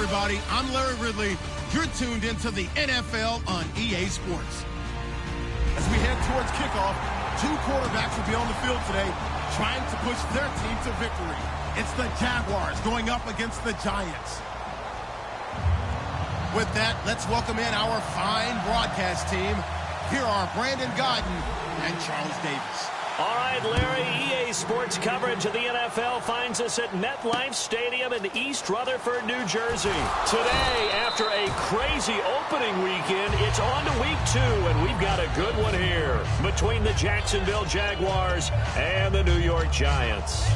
everybody. I'm Larry Ridley. You're tuned into the NFL on EA Sports. As we head towards kickoff, two quarterbacks will be on the field today trying to push their team to victory. It's the Jaguars going up against the Giants. With that, let's welcome in our fine broadcast team. Here are Brandon Godden and Charles Davis. All right, Larry, EA Sports coverage of the NFL finds us at MetLife Stadium in East Rutherford, New Jersey. Today, after a crazy opening weekend, it's on to week 2, and we've got a good one here between the Jacksonville Jaguars and the New York Giants.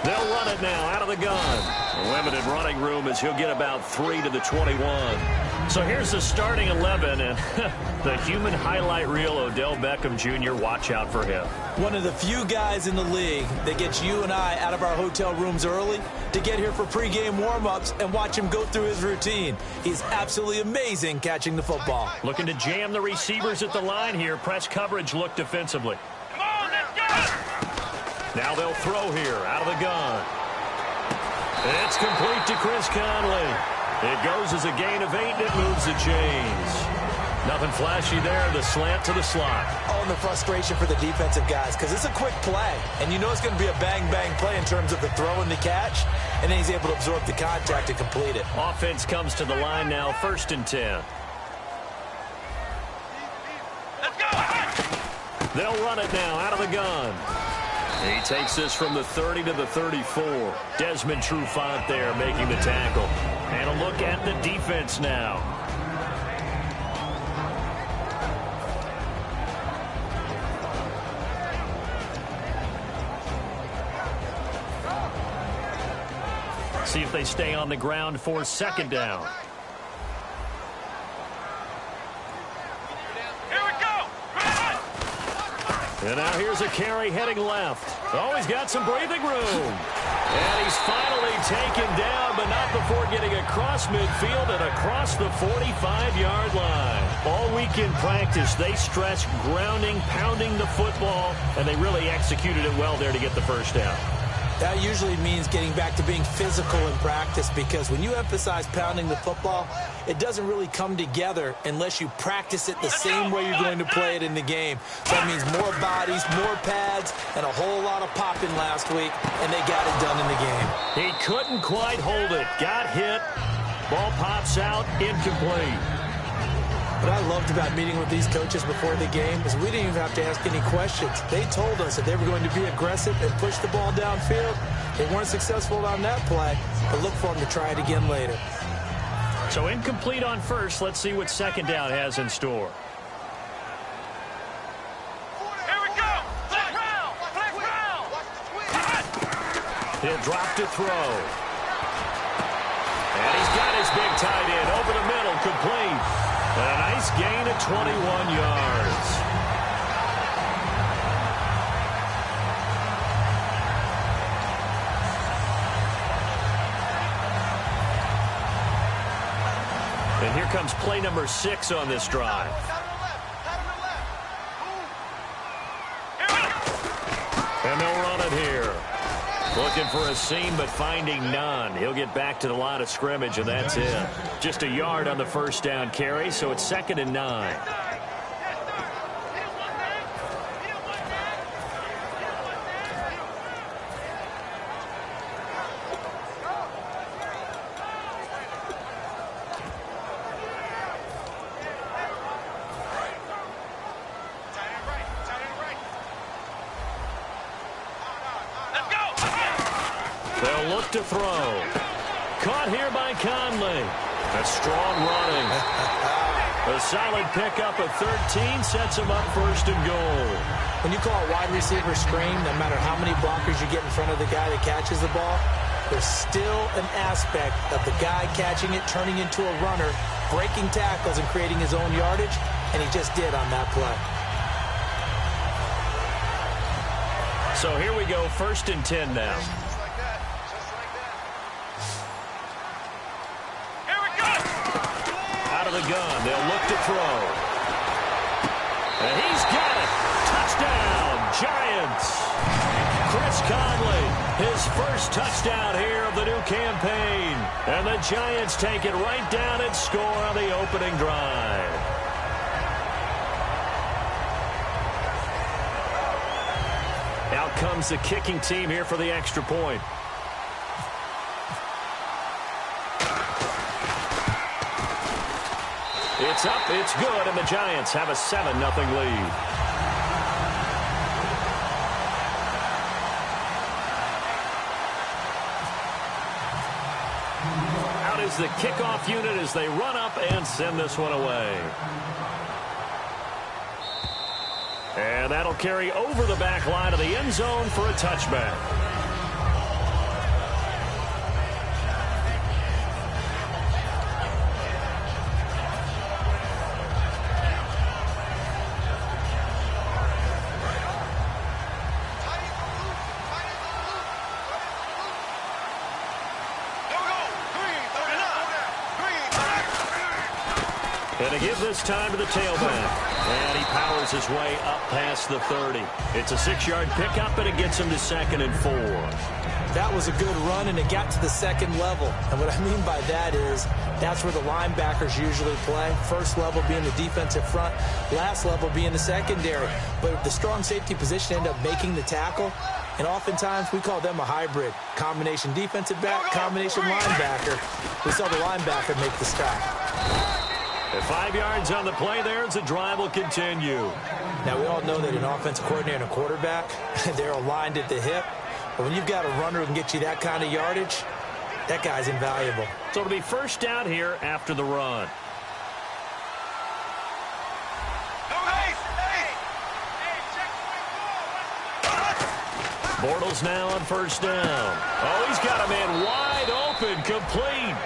They'll run it now out of the gun. Limited running room as he'll get about 3 to the 21. So here's the starting 11, and the human highlight reel, Odell Beckham Jr., watch out for him. One of the few guys in the league that gets you and I out of our hotel rooms early to get here for pregame warm-ups and watch him go through his routine. He's absolutely amazing catching the football. Looking to jam the receivers at the line here. Press coverage look defensively. Come on, let's go! Now they'll throw here out of the gun. It's complete to Chris Conley. It goes as a gain of 8, and it moves the chains. Nothing flashy there. The slant to the slot. Oh, and the frustration for the defensive guys, because it's a quick play. And you know it's going to be a bang-bang play in terms of the throw and the catch. And then he's able to absorb the contact and complete it. Offense comes to the line now, 1st and 10. Let's go! They'll run it now out of the gun. He takes this from the 30 to the 34. Desmond Trufant there making the tackle. And a look at the defense now. See if they stay on the ground for 2nd down. And now here's a carry heading left. Oh, he's got some breathing room. And he's finally taken down, but not before getting across midfield and across the 45-yard line. All week in practice, they stressed grounding, pounding the football, and they really executed it well there to get the 1st down. That usually means getting back to being physical in practice, because when you emphasize pounding the football, it doesn't really come together unless you practice it the same way you're going to play it in the game. So that means more bodies, more pads, and a whole lot of popping last week, and they got it done in the game. He couldn't quite hold it. Got hit. Ball pops out. Incomplete. What I loved about meeting with these coaches before the game is we didn't even have to ask any questions. They told us that they were going to be aggressive and push the ball downfield. They weren't successful on that play, but look for them to try it again later. So incomplete on 1st. Let's see what 2nd down has in store. Here we go! Flex round! Flex round! He'll drop to throw. And he's got his big tight end over the middle, complete. And a nice gain of 21 yards. And here comes play number 6 on this drive. And they'll run it here. Looking for a seam, but finding none. He'll get back to the line of scrimmage, and that's it. Just a yard on the 1st down carry, so it's 2nd and 9. They'll look to throw. Caught here by Conley. A strong running. A solid pickup of 13 sets him up 1st and goal. When you call a wide receiver screen, no matter how many blockers you get in front of the guy that catches the ball, there's still an aspect of the guy catching it, turning into a runner, breaking tackles and creating his own yardage, and he just did on that play. So here we go, 1st and 10 now. of the gun. They'll look to throw. And he's got it. Touchdown, Giants. Chris Conley, his first touchdown here of the new campaign. And the Giants take it right down and score on the opening drive. Out comes the kicking team here for the extra point. It's up, it's good, and the Giants have a 7-0 lead. Out is the kickoff unit as they run up and send this one away. And that'll carry over the back line of the end zone for a touchback. And to give this time to the tailback. And he powers his way up past the 30. It's a 6-yard pickup, and it gets him to 2nd and 4. That was a good run, and it got to the second level. And what I mean by that is that's where the linebackers usually play. First level being the defensive front, last level being the secondary. But the strong safety position ended up making the tackle. And oftentimes we call them a hybrid. Combination defensive back, combination linebacker. We saw the linebacker make the stop. And 5 yards on the play there as the drive will continue. Now, we all know that an offensive coordinator and a quarterback, they're aligned at the hip. But when you've got a runner who can get you that kind of yardage, that guy's invaluable. So it'll be first down here after the run. Bortles now on first down. Oh, he's got a man wide open, complete.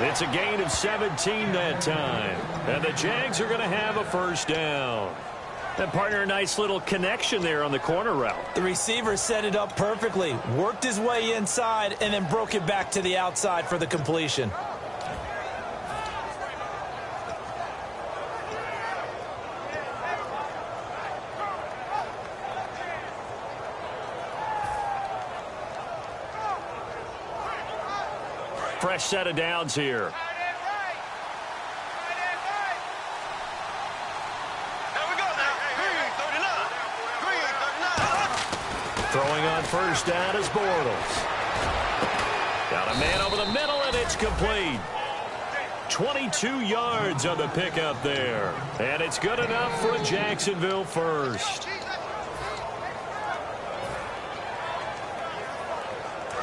It's a gain of 17 that time. And the Jags are going to have a first down. And partner, a nice little connection there on the corner route. The receiver set it up perfectly, worked his way inside, and then broke it back to the outside for the completion. Fresh set of downs here. Throwing on first down is Bortles. Got a man over the middle, and it's complete. 22 yards on the pickup there. And it's good enough for a Jacksonville first.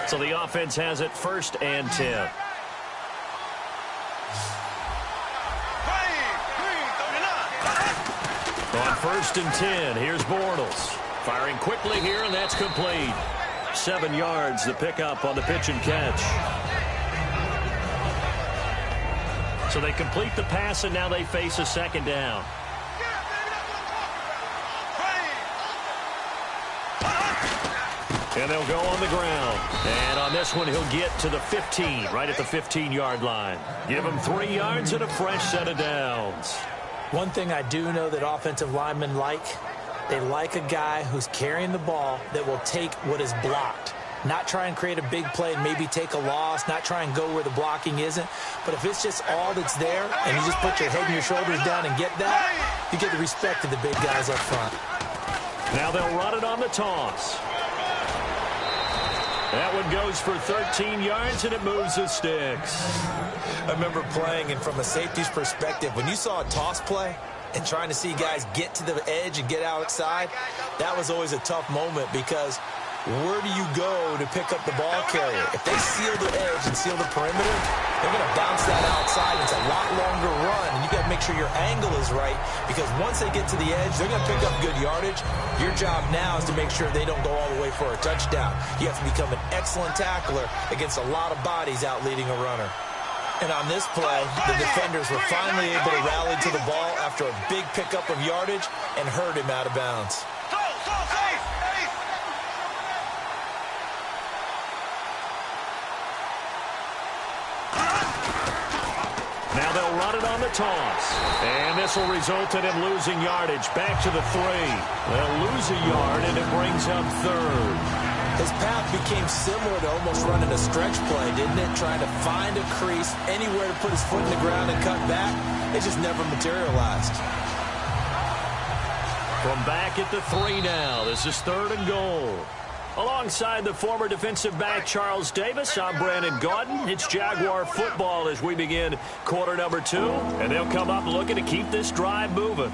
So the offense has it 1st and 10. On 1st and 10, here's Bortles. Firing quickly here, and that's complete. 7 yards, the pickup on the pitch and catch. So they complete the pass, and now they face a second down. And they'll go on the ground. And on this one, he'll get to the 15, right at the 15-yard line. Give him 3 yards and a fresh set of downs. One thing I do know that offensive linemen like, they like a guy who's carrying the ball that will take what is blocked. Not try and create a big play and maybe take a loss, not try and go where the blocking isn't. But if it's just all that's there and you just put your head and your shoulders down and get that, you get the respect of the big guys up front. Now they'll run it on the toss. That one goes for 13 yards, and it moves the sticks. I remember playing, and from a safety's perspective, when you saw a toss play and trying to see guys get to the edge and get outside, that was always a tough moment because where do you go to pick up the ball carrier? If they seal the edge and seal the perimeter, they're going to bounce that outside. It's a lot longer run, and you got to make sure your angle is right because once they get to the edge, they're going to pick up good yardage. Your job now is to make sure they don't go all the way for a touchdown. You have to become an excellent tackler against a lot of bodies out leading a runner. And on this play, the defenders were finally able to rally to the ball after a big pickup of yardage and hurt him out of bounds. Now they'll run it on the toss. And this will result in him losing yardage. Back to the 3. They'll lose a yard, and it brings up 3rd. His path became similar to almost running a stretch play, didn't it? Trying to find a crease, anywhere to put his foot in the ground and cut back. It just never materialized. From back at the 3 now. This is 3rd and goal. Alongside the former defensive back Charles Davis, I'm Brandon Gaudin. It's Jaguar football as we begin quarter number 2. And they'll come up looking to keep this drive moving.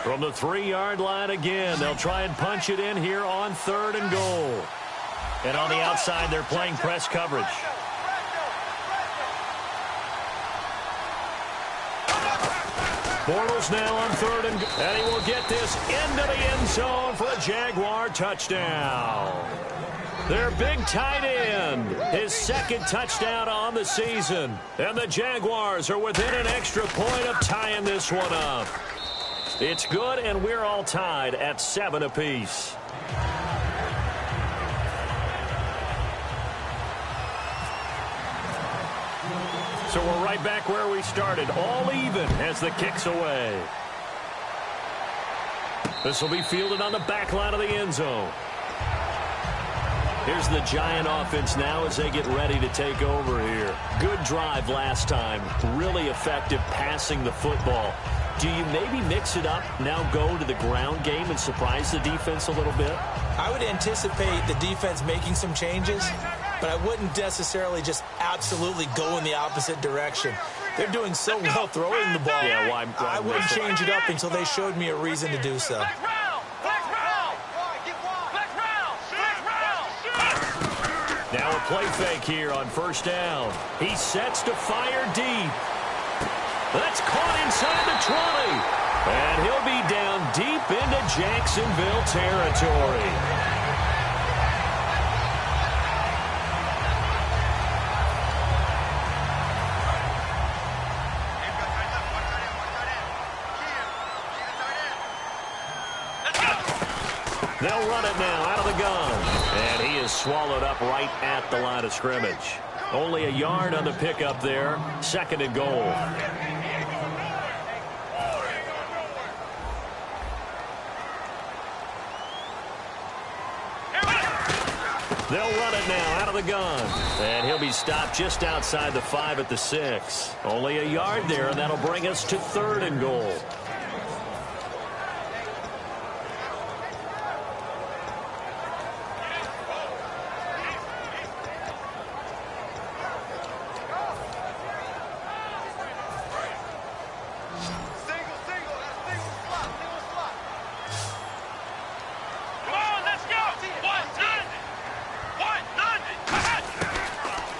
From the 3-yard line again, they'll try and punch it in here on 3rd and goal. And on the outside, they're playing press coverage. Bortles now on 3rd and goal. And he will get this into the end zone for a Jaguar touchdown. Their big tight end, his 2nd touchdown on the season. And the Jaguars are within an extra point of tying this one up. It's good, and we're all tied at 7 apiece. So we're right back where we started, all even as the kick's away. This will be fielded on the back line of the end zone. Here's the Giant offense now as they get ready to take over here. Good drive last time. Really effective passing the football. Do you maybe mix it up, now go to the ground game and surprise the defense a little bit? I would anticipate the defense making some changes, but I wouldn't necessarily just absolutely go in the opposite direction. They're doing so well throwing the ball. Yeah, why I wouldn't change it up until they showed me a reason to do so. Now a play fake here on 1st down. He sets to fire deep. That's caught inside the 20. And he'll be down deep into Jacksonville territory. They'll run it now out of the gun. And he is swallowed up right at the line of scrimmage. Only a yard on the pickup there. 2nd and goal. They'll run it now out of the gun. And he'll be stopped just outside the 5 at the 6. Only a yard there, and that'll bring us to 3rd and goal.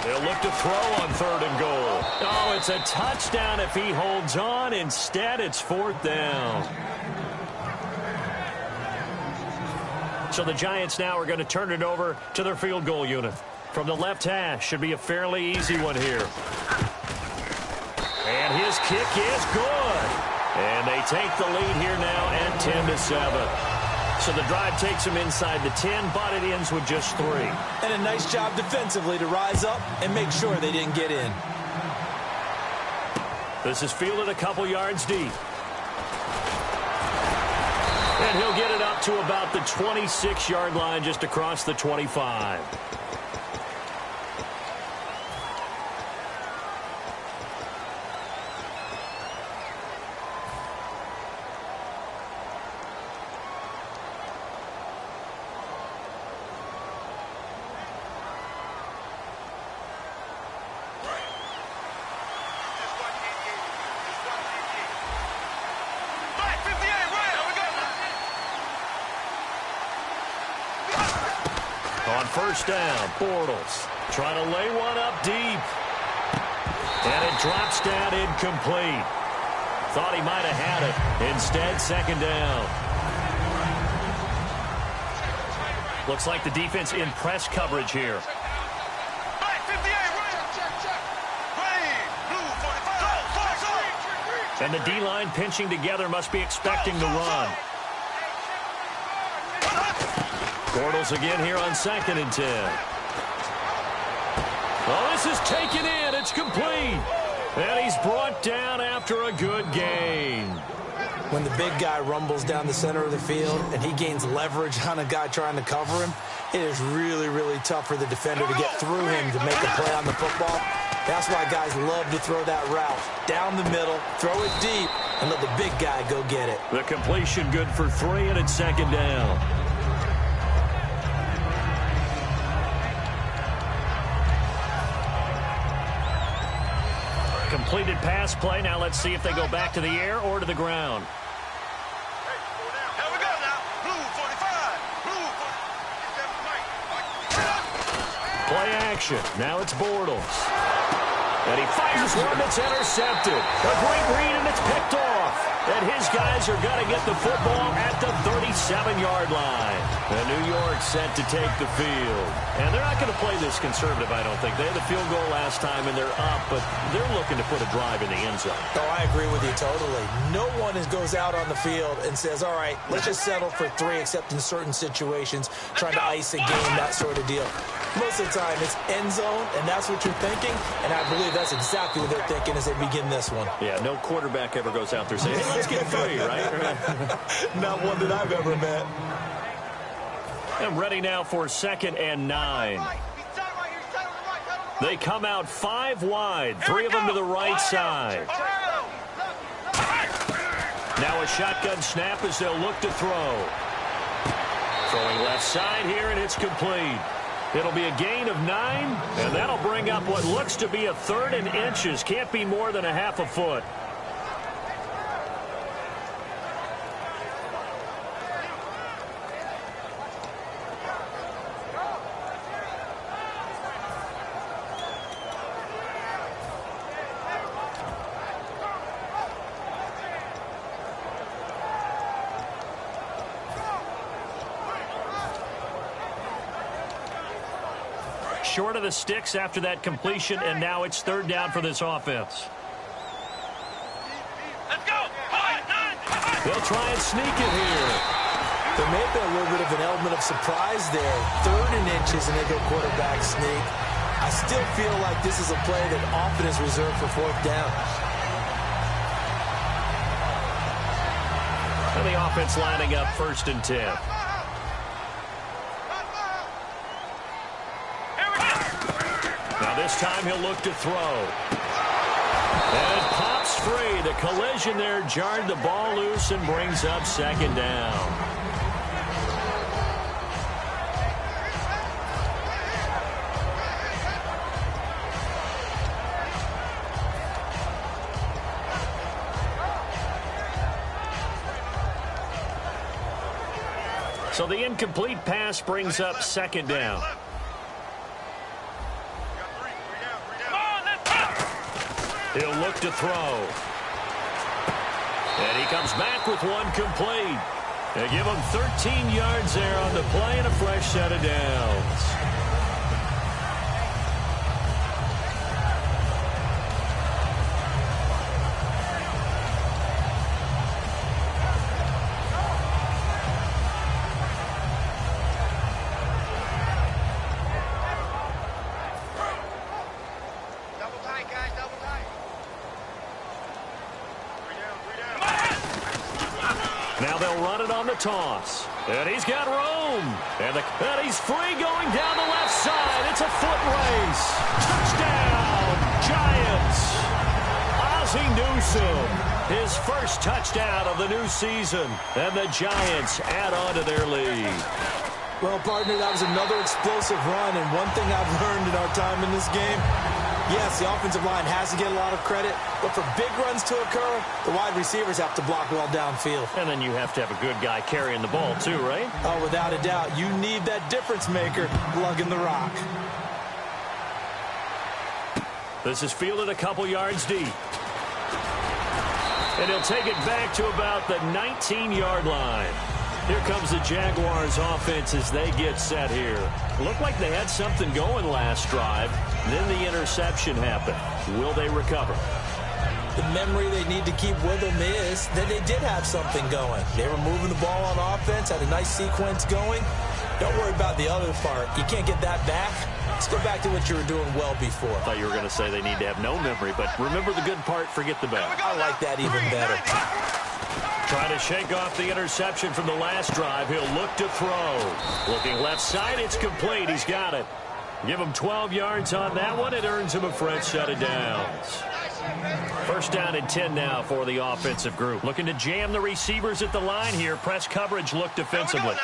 They'll look to throw on 3rd and goal. Oh, it's a touchdown if he holds on. Instead, it's 4th down. So the Giants now are going to turn it over to their field goal unit. From the left hash, should be a fairly easy one here. And his kick is good. And they take the lead here now at 10-7. So the drive takes them inside the 10, but it ends with just 3. And a nice job defensively to rise up and make sure they didn't get in. This is fielded a couple yards deep. And he'll get it up to about the 26-yard line just across the 25. On 1st down, Bortles trying to lay one up deep. And it drops down incomplete. Thought he might have had it. Instead, 2nd down. Looks like the defense in press coverage here. And the D-line pinching together must be expecting the run. Bortles again here on 2nd and 10. Oh, this is taken in. It's complete. And he's brought down after a good gain. When the big guy rumbles down the center of the field and he gains leverage on a guy trying to cover him, it is really, really tough for the defender to get through him to make a play on the football. That's why guys love to throw that route down the middle, throw it deep, and let the big guy go get it. The completion good for 3, and it's 2nd down. Completed pass play. Now let's see if they go back to the air or to the ground. Here we go now. Blue 45. Blue 45. Play action. Now it's Bortles. And he fires one that's intercepted. A great read, and it's picked off. And his guys are going to get the football at the 37-yard line. And New York set to take the field. And they're not going to play this conservative, I don't think. They had the field goal last time, and they're up, but they're looking to put a drive in the end zone. Oh, I agree with you totally. No one goes out on the field and says, all right, let's just settle for 3, except in certain situations, trying to ice a game, that sort of deal. Most of the time, it's end zone, and that's what you're thinking, and I believe that's exactly what they're thinking as they begin this one. Yeah, no quarterback ever goes out there saying, hey, let's get 3, right? Not one that I've ever met. And ready now for 2nd and 9. They come out 5 wide, 3 of them to the right side. Now a shotgun snap as they'll look to throw. Throwing left side here, and it's complete. It'll be a gain of 9, and that'll bring up what looks to be a 3rd and inches. Can't be more than a half a foot. Short of the sticks after that completion, and now it's 3rd down for this offense. Let's go. They'll try and sneak it here. There may have been a little bit of an element of surprise there. 3rd and inches, and they go quarterback sneak. I still feel like this is a play that often is reserved for 4th down. And the offense lining up 1st and 10. Now this time he'll look to throw. And it pops free. The collision there jarred the ball loose and brings up 2nd down. So the incomplete pass brings up 2nd down. He'll look to throw. And he comes back with one complete. They give him 13 yards there on the play and a fresh set of downs. Now they'll run it on the toss. And he's got room. And he's free going down the left side. It's a foot race. Touchdown, Giants. Ozzie Newsome, his first touchdown of the new season. And the Giants add on to their lead. Well, partner, that was another explosive run. And one thing I've learned in our time in this game, yes, the offensive line has to get a lot of credit, but for big runs to occur, the wide receivers have to block well downfield. And then you have to have a good guy carrying the ball too, right? Oh, without a doubt. You need that difference maker lugging the rock. This is fielded a couple yards deep. And he'll take it back to about the 19-yard line. Here comes the Jaguars offense as they get set here. Looked like they had something going last drive. Then the interception happened. Will they recover? The memory they need to keep with them is that they did have something going. They were moving the ball on offense, had a nice sequence going. Don't worry about the other part. You can't get that back. Let's go back to what you were doing well before. I thought you were going to say they need to have no memory, but remember the good part, forget the bad. I like that even better. Trying to shake off the interception from the last drive. He'll look to throw. Looking left side, it's complete. He's got it. Give him 12 yards on that one. It earns him a fresh set of downs. First down and 10 now for the offensive group. Looking to jam the receivers at the line here. Press coverage look defensively.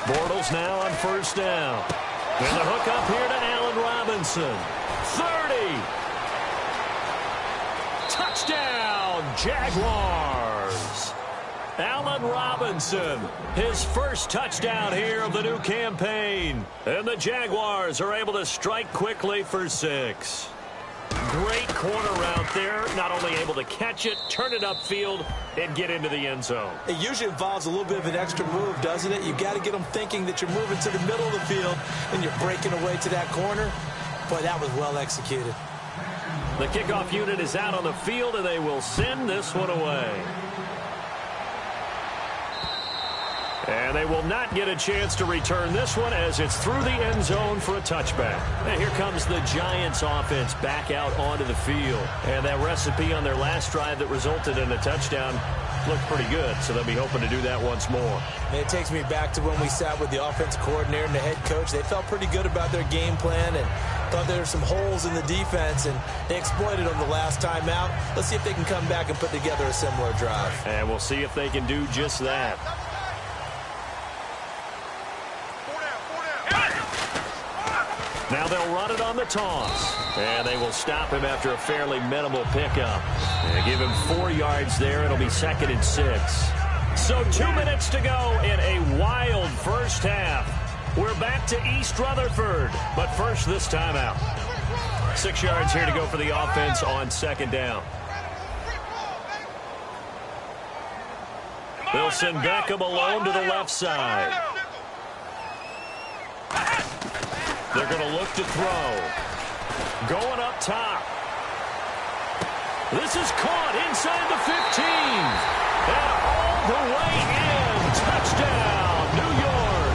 Bortles now on first down. And the hook up here to Allen Robinson. 30. Touchdown, Jaguars. Allen Robinson, his first touchdown here of the new campaign. And the Jaguars are able to strike quickly for 6. Great corner route there. Not only able to catch it, turn it upfield, and get into the end zone. It usually involves a little bit of an extra move, doesn't it? You've got to get them thinking that you're moving to the middle of the field and you're breaking away to that corner. Boy, that was well executed. The kickoff unit is out on the field, and they will send this one away. And they will not get a chance to return this one as it's through the end zone for a touchback. And here comes the Giants offense back out onto the field. And that recipe on their last drive that resulted in a touchdown looked pretty good, so they'll be hoping to do that once more. And it takes me back to when we sat with the offensive coordinator and the head coach. They felt pretty good about their game plan and thought there were some holes in the defense, and they exploited them the last time out. Let's see if they can come back and put together a similar drive. And we'll see if they can do just that. Now they'll run it on the toss. And they will stop him after a fairly minimal pickup. And give him 4 yards there. It'll be 2nd and 6. So 2 minutes to go in a wild first half. We're back to East Rutherford. But first, this timeout. 6 yards here to go for the offense on 2nd down. They'll send Beckham alone to the left side. They're going to look to throw. Going up top. This is caught inside the 15. And all the way in. Touchdown, New York.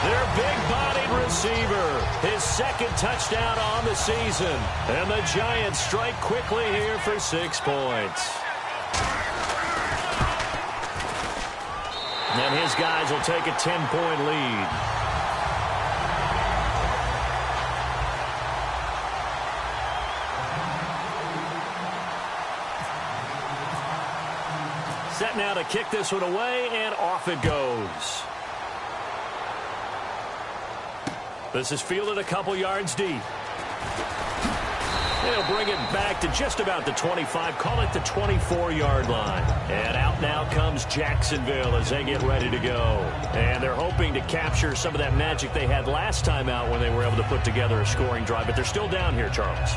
Their big-bodied receiver. His 2nd touchdown on the season. And the Giants strike quickly here for 6 points. And his guys will take a 10-point lead. Set now to kick this one away, and off it goes. This is fielded a couple yards deep. They'll bring it back to just about the 25, call it the 24-yard line. And out now comes Jacksonville as they get ready to go. And they're hoping to capture some of that magic they had last time out when they were able to put together a scoring drive. But they're still down here, Charles.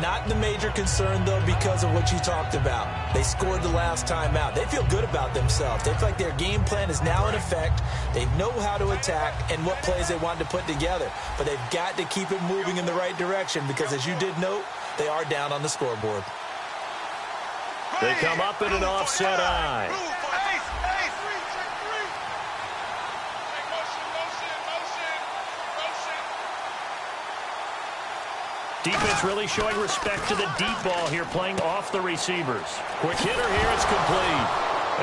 Not the major concern, though, because of what you talked about. They scored the last time out. They feel good about themselves. They feel like their game plan is now in effect. They know how to attack and what plays they want to put together. But they've got to keep it moving in the right direction because, as you did note, they are down on the scoreboard. They come up in an offset eye. Defense really showing respect to the deep ball here, playing off the receivers. Quick hitter here, it's complete.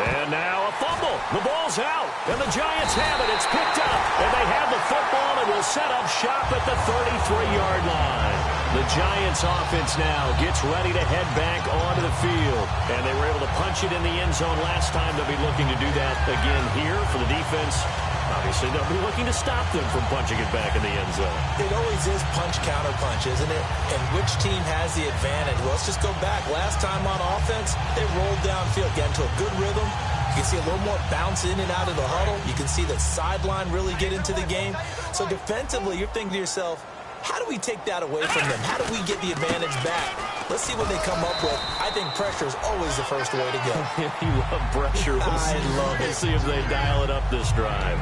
And now a fumble. The ball's out, and the Giants have it. It's picked up, and they have the football and will set up shop at the 33-yard line. The Giants offense now gets ready to head back onto the field. And they were able to punch it in the end zone last time. They'll be looking to do that again here for the defense. Obviously, they'll be looking to stop them from punching it back in the end zone. It always is punch-counter-punch, isn't it? And which team has the advantage? Well, let's just go back. Last time on offense, they rolled downfield, get into a good rhythm. You can see a little more bounce in and out of the huddle. You can see the sideline really get into the game. So defensively, you're thinking to yourself, how do we take that away from them? How do we get the advantage back? Let's see what they come up with. I think pressure is always the first way to go. You love pressure. I love it. We'll see if they dial it up this drive.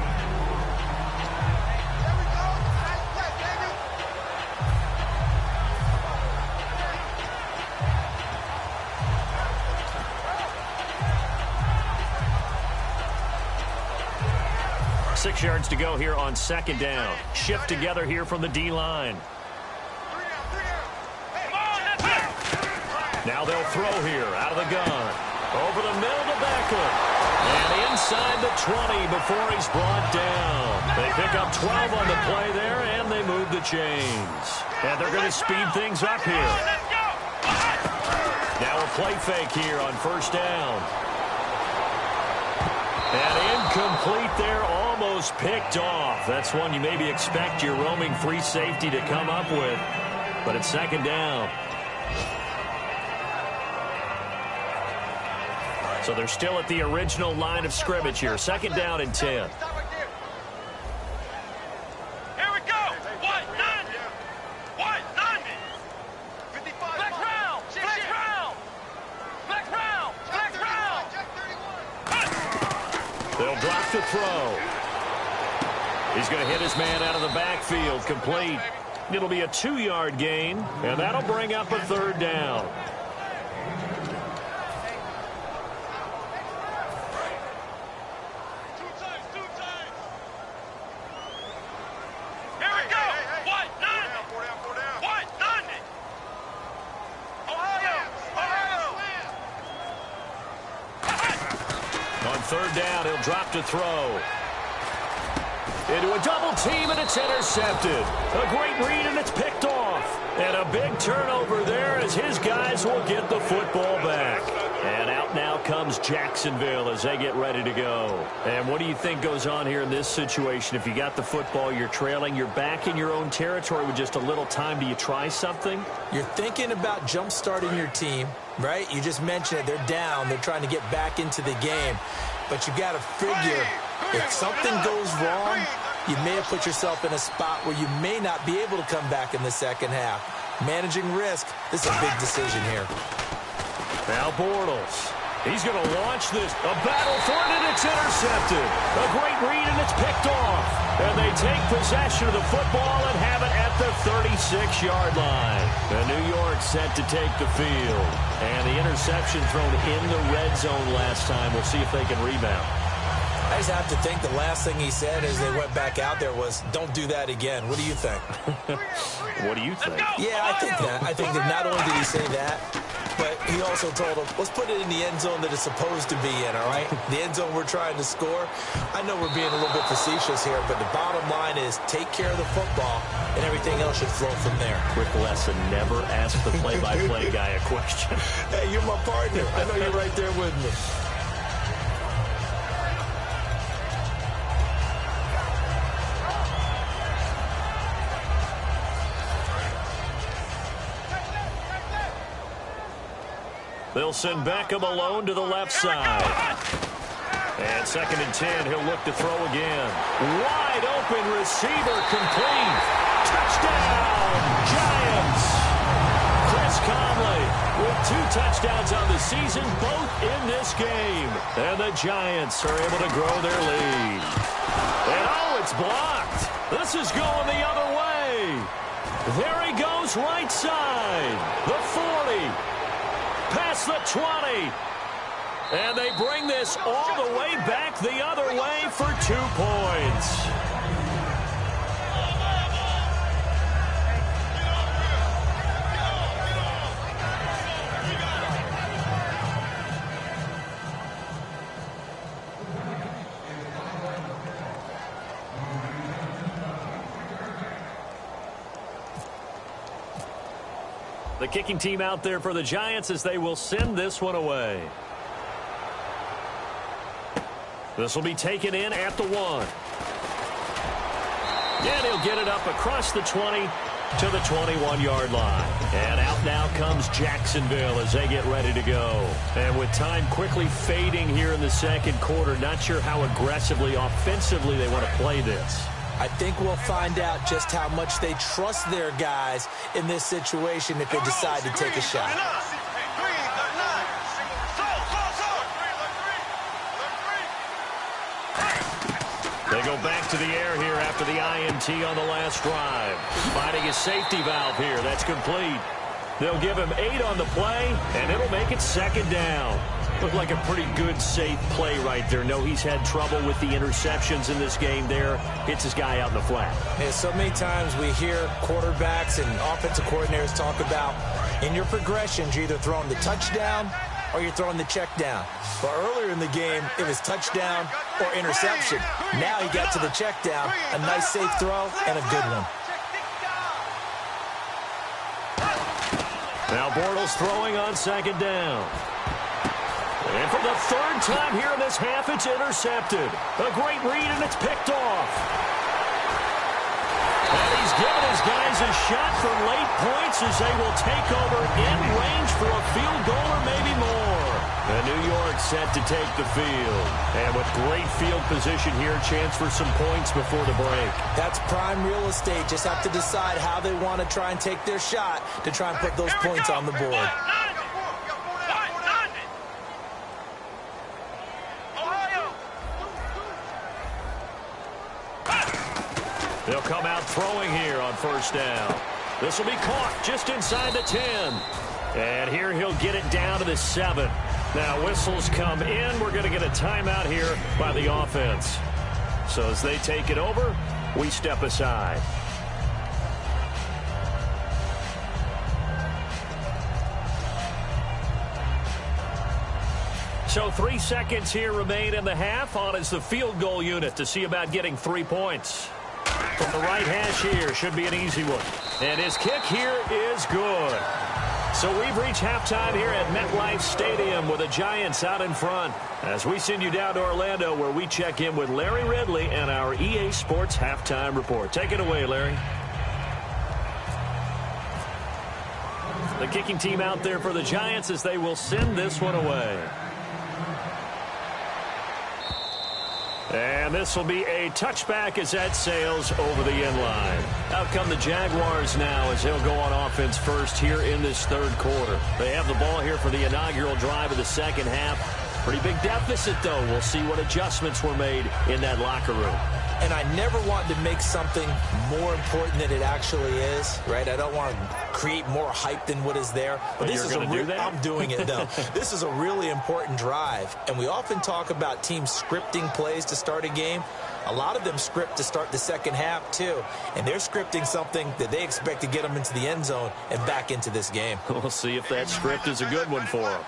6 yards to go here on second down. Shift together here from the D-line. Now they'll throw here out of the gun. Over the middle to Beckham. And inside the 20 before he's brought down. They pick up 12 on the play there, and they move the chains. And they're going to speed things up here. Now a play fake here on first down. And incomplete there, almost picked off. That's one you maybe expect your roaming free safety to come up with. But it's second down. So they're still at the original line of scrimmage here. Second down and 10. Here we go. White 90. White 90. 55. Black round. Black round. Black round. Black round. They'll drop to throw. He's going to hit his man out of the backfield. Complete. It'll be a 2-yard gain, and that'll bring up a third down. Third down, he'll drop to throw. Into a double team, and it's intercepted. A great read, and it's picked off. And a big turnover there as his guys will get the football back. And out now comes Jacksonville as they get ready to go. And what do you think goes on here in this situation? If you got the football, you're trailing, you're back in your own territory with just a little time. Do you try something? You're thinking about jump-starting your team, right? You just mentioned it. They're down. They're trying to get back into the game. But you got to figure, if something goes wrong, you may have put yourself in a spot where you may not be able to come back in the second half. Managing risk, this is a big decision here. Now Bortles. He's going to launch this. A battle for it, and it's intercepted. A great read, and it's picked off. And they take possession of the football and have it at the 36-yard line. And New York set to take the field. And the interception thrown in the red zone last time. We'll see if they can rebound. I just have to think the last thing he said as they went back out there was, don't do that again. What do you think? What do you think? Yeah, I think that. I think that not only did he say that, but he also told them, let's put it in the end zone that it's supposed to be in, all right? The end zone we're trying to score. I know we're being a little bit facetious here, but the bottom line is take care of the football, and everything else should flow from there. Quick lesson, never ask the play-by-play guy a question. Hey, you're my partner. I know you're right there with me. They'll send Beckham alone to the left side. And second and 10, he'll look to throw again. Wide open receiver, complete. Touchdown, Giants. Chris Conley with 2 touchdowns on the season, both in this game. And the Giants are able to grow their lead. And oh, it's blocked. This is going the other way. There he goes, right side. The 40. Past the 20. And they bring this all the way back the other way for 2 points. The kicking team out there for the Giants as they will send this one away. This will be taken in at the 1. And he'll get it up across the 20 to the 21-yard line. And out now comes Jacksonville as they get ready to go. And with time quickly fading here in the second quarter, not sure how aggressively, offensively they want to play this. I think we'll find out just how much they trust their guys in this situation if they decide to take a shot. They go back to the air here after the INT on the last drive. Finding his safety valve here. That's complete. They'll give him 8 on the play, and it'll make it second down. Looked like a pretty good, safe play right there. No, he's had trouble with the interceptions in this game there. Hits his guy out in the flat. And so many times we hear quarterbacks and offensive coordinators talk about in your progressions, you're either throwing the touchdown or you're throwing the check down. But earlier in the game, it was touchdown or interception. Now he got to the check down, a nice safe throw, and a good one. Now Bortles throwing on second down. And for the third time here in this half, it's intercepted. A great read, and it's picked off. And he's given his guys a shot for late points as they will take over in range for a field goal or maybe more. And New York set to take the field. And with great field position here, chance for some points before the break. That's prime real estate. Just have to decide how they want to try and take their shot to try and put those points on the board. They'll come out throwing here on first down. This will be caught just inside the 10. And here he'll get it down to the 7. Now whistles come in. We're going to get a timeout here by the offense. So as they take it over, we step aside. So 3 seconds here remain in the half. On is the field goal unit to see about getting 3 points. From the right hash here, should be an easy one. And his kick here is good. So we've reached halftime here at MetLife Stadium with the Giants out in front. As we send you down to Orlando where we check in with Larry Ridley and our EA Sports Halftime Report. Take it away, Larry. The kicking team out there for the Giants as they will send this one away. And this will be a touchback as that sails over the end line. Out come the Jaguars now as they'll go on offense first here in this third quarter. They have the ball here for the inaugural drive of the second half. Pretty big deficit, though. We'll see what adjustments were made in that locker room. And I never want to make something more important than it actually is, right? I don't want to create more hype than what is there. But this is I'm doing it, though. This is a really important drive. And we often talk about teams scripting plays to start a game. A lot of them script to start the second half, too. And they're scripting something that they expect to get them into the end zone and back into this game. We'll see if that script is a good one for them.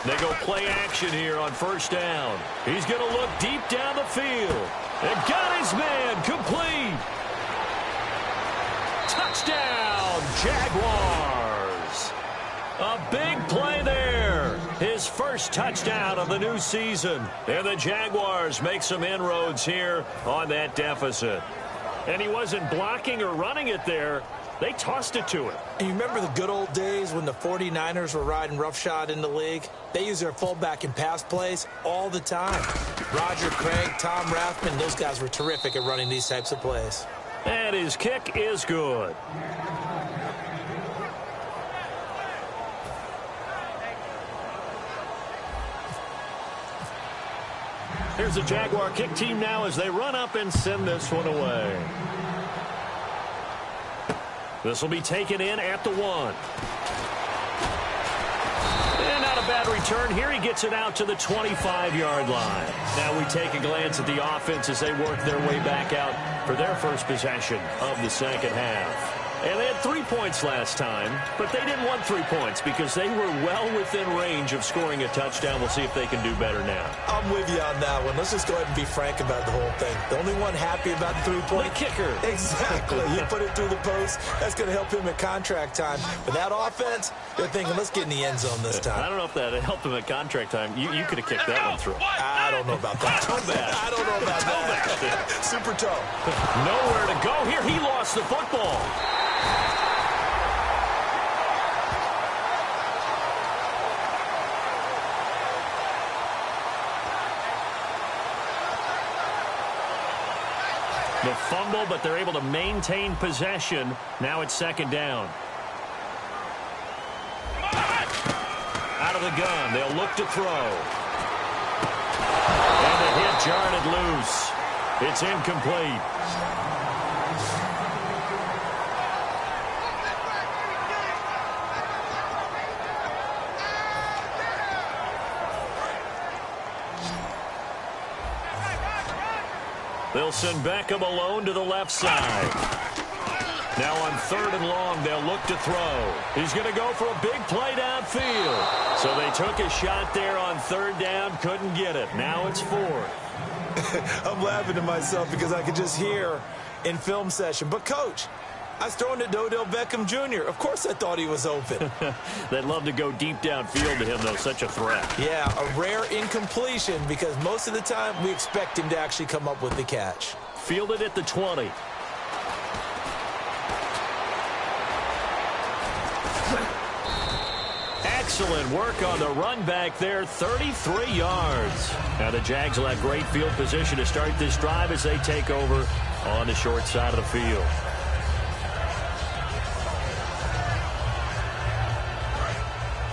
They go play action here on first down. He's going to look deep down the field. And got his man complete. Touchdown, Jaguars. A big play there. His first touchdown of the new season. And the Jaguars make some inroads here on that deficit. And he wasn't blocking or running it there. They tossed it to him. And you remember the good old days when the 49ers were riding roughshod in the league? They use their fullback in pass plays all the time. Roger Craig, Tom Rathman, those guys were terrific at running these types of plays. And his kick is good. Here's the Jaguar kick team now as they run up and send this one away. This will be taken in at the 1. And not a bad return here. He gets it out to the 25-yard line. Now we take a glance at the offense as they work their way back out for their first possession of the second half. And they had 3 points last time, but they didn't want 3 points because they were well within range of scoring a touchdown. We'll see if they can do better now. I'm with you on that one. Let's just go ahead and be frank about the whole thing. The only one happy about the 3-point kicker. Exactly. You put it through the post. That's going to help him at contract time. But that offense, they're thinking, let's get in the end zone this time. I don't know if that helped him at contract time. You could have kicked that one through. I don't know about that. Toe bad. I don't know about that. Super toe. Nowhere to go here. He lost the football. The fumble, but they're able to maintain possession. Now it's second down. Out of the gun. They'll look to throw. And the hit jarred it loose. It's incomplete. They'll send Beckham alone to the left side. Now on 3rd and long, they'll look to throw. He's going to go for a big play downfield. So they took a shot there on 3rd down, couldn't get it. Now it's 4th. I'm laughing to myself because I could just hear in film session. But, Coach, I was throwing to Odell Beckham Jr. Of course I thought he was open. They'd love to go deep downfield to him, though. Such a threat. Yeah, a rare incompletion because most of the time we expect him to actually come up with the catch. Fielded at the 20. Excellent work on the run back there, 33 yards. Now the Jags will have great field position to start this drive as they take over on the short side of the field.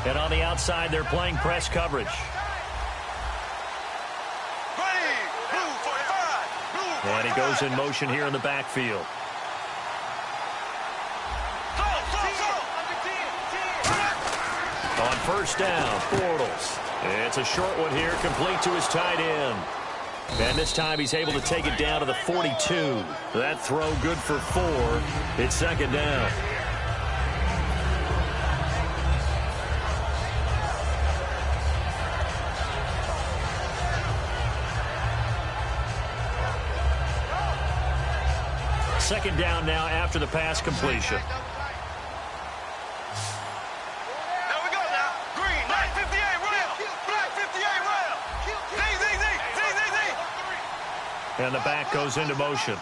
And on the outside, they're playing press coverage. And he goes in motion here in the backfield. On 1st down, Bortles. It's a short one here, complete to his tight end. And this time he's able to take it down to the 42. That throw good for 4. It's 2nd down. Second down now after the pass completion. And the back goes into motion.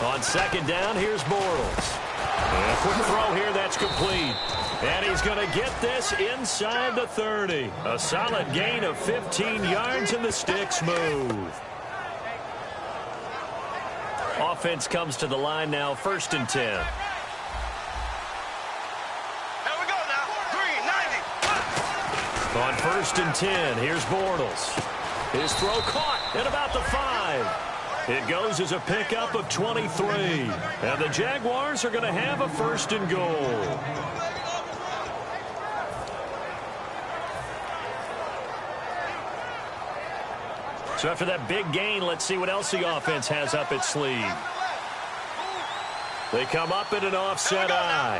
On 2nd down, here's Bortles. And a quick throw here, that's complete. And he's going to get this inside the 30. A solid gain of 15 yards, and the sticks move. Offense comes to the line now, 1st and 10. On 1st and 10, here's Bortles. His throw caught at about the 5. It goes as a pickup of 23. And the Jaguars are going to have a 1st and goal. So after that big gain, let's see what else the offense has up its sleeve. They come up in an offset eye.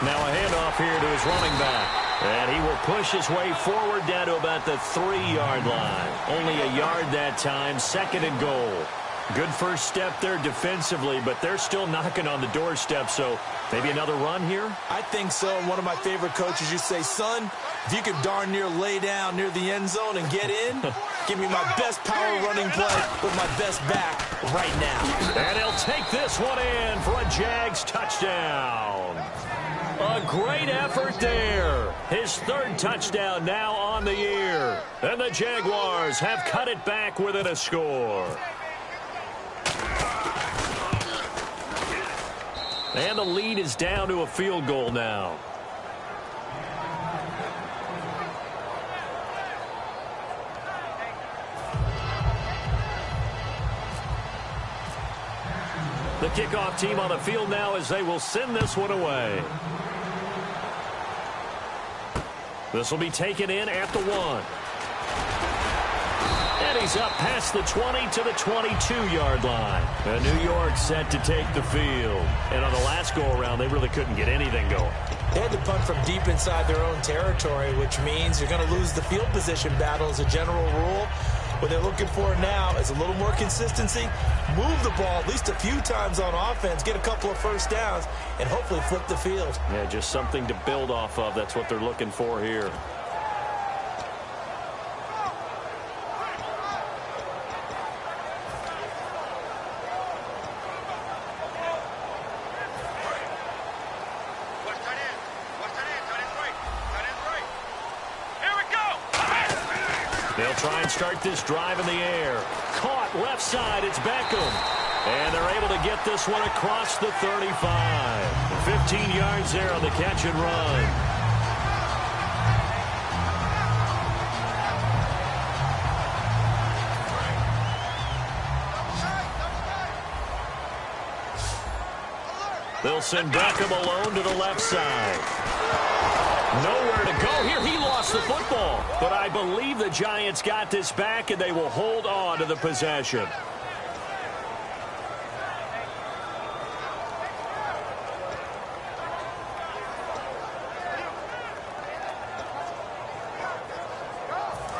Now a handoff here to his running back. And he will push his way forward down to about the 3-yard line. Only a yard that time, 2nd and goal. Good first step there defensively, but they're still knocking on the doorstep, so maybe another run here? I think so. One of my favorite coaches, you say, son, if you could darn near lay down near the end zone and get in, give me my best power running play with my best back right now. And he'll take this one in for a Jags touchdown. A great effort there. His 3rd touchdown now on the year. And the Jaguars have cut it back within a score. And the lead is down to a field goal now. The kickoff team on the field now as they will send this one away. This will be taken in at the 1. And he's up past the 20 to the 22-yard line. And New York set to take the field. And on the last go-around, they really couldn't get anything going. They had to punt from deep inside their own territory, which means you're going to lose the field position battle as a general rule. What they're looking for now is a little more consistency, move the ball at least a few times on offense, get a couple of 1st downs, and hopefully flip the field. Yeah, just something to build off of. That's what they're looking for here. They'll try and start this drive in the air. Caught left side, it's Beckham. And they're able to get this one across the 35. 15 yards there on the catch and run. They'll send Beckham alone to the left side. Nowhere to go here. He lost the football. But I believe the Giants got this back, and they will hold on to the possession.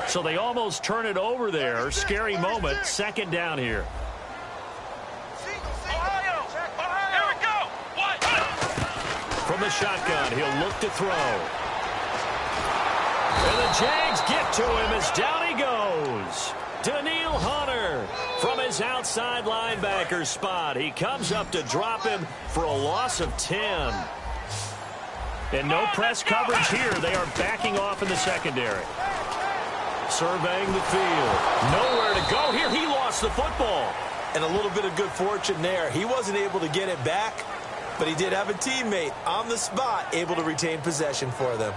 So they almost turn it over there. Scary moment. Second down here. Here we go. What? From the shotgun, he'll look to throw. And the Jags get to him as down he goes. Daniil Hunter from his outside linebacker spot. He comes up to drop him for a loss of 10. And no press coverage here. They are backing off in the secondary. Surveying the field. Nowhere to go here. He lost the football. And a little bit of good fortune there. He wasn't able to get it back, but he did have a teammate on the spot able to retain possession for them.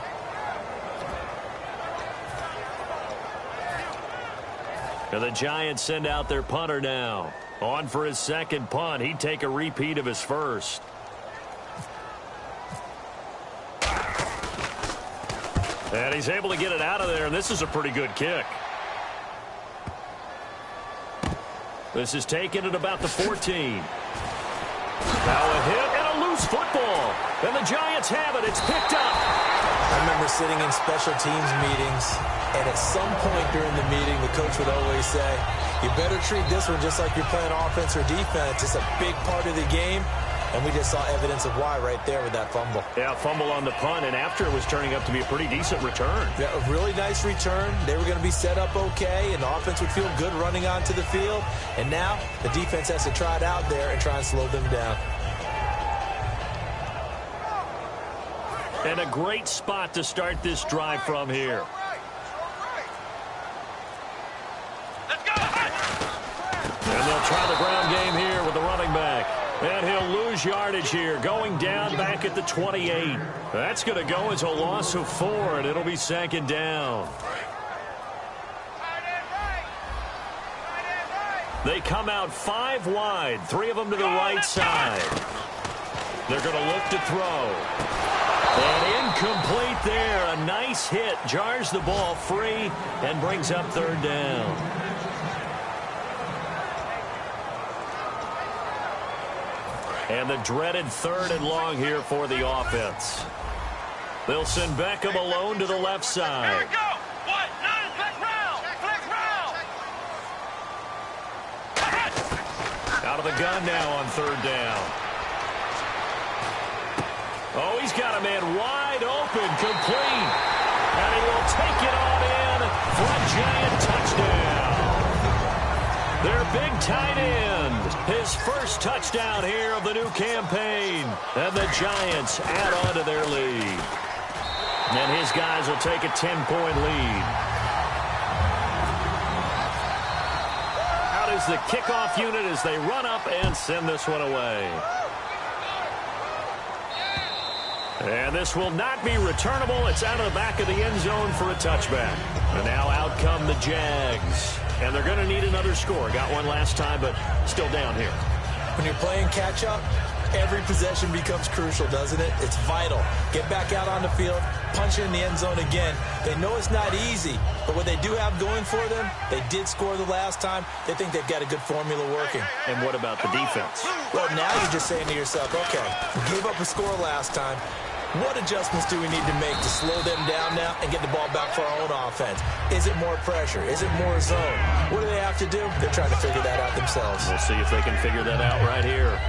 And the Giants send out their punter now. On for his second punt. He'd take a repeat of his first. And he's able to get it out of there, and this is a pretty good kick. This is taken at about the 14. Now a hit and a loose football. And the Giants have it. It's picked up. I remember sitting in special teams meetings, and at some point during the meeting, the coach would always say, you better treat this one just like you're playing offense or defense. It's a big part of the game. And we just saw evidence of why right there with that fumble. Yeah, fumble on the punt, and after it was turning up to be a pretty decent return. Yeah, a really nice return. They were going to be set up okay, and the offense would feel good running onto the field. And now the defense has to try it out there and try and slow them down. And a great spot to start this drive from here. Let's go. And they'll try the ground game here with the running back. And he'll lose yardage here, going down back at the 28. That's going to go as a loss of 4, and it'll be second down. They come out 5 wide, 3 of them to the right side. They're going to look to throw. And incomplete there. A nice hit. Jars the ball free and brings up third down. And the dreaded 3rd and long here for the offense. They'll send Beckham alone to the left side. Here we go. What? 9. Flex round. Flex round. Out of the gun now on 3rd down. Oh, he's got a man wide open, complete. And he will take it on in for a Giant touchdown. Their big tight end, his first touchdown here of the new campaign. And the Giants add on to their lead. And his guys will take a 10-point lead. Out is the kickoff unit as they run up and send this one away. And this will not be returnable. It's out of the back of the end zone for a touchback. And now out come the Jags. And they're going to need another score. Got one last time, but still down here. When you're playing catch-up, every possession becomes crucial, doesn't it? It's vital. Get back out on the field, punch it in the end zone again. They know it's not easy, but what they do have going for them, they did score the last time. They think they've got a good formula working. And what about the defense? Well, now you're just saying to yourself, okay, we gave up a score last time. What adjustments do we need to make to slow them down now and get the ball back for our own offense? Is it more pressure? Is it more zone? What do they have to do? They're trying to figure that out themselves. We'll see if they can figure that out right here.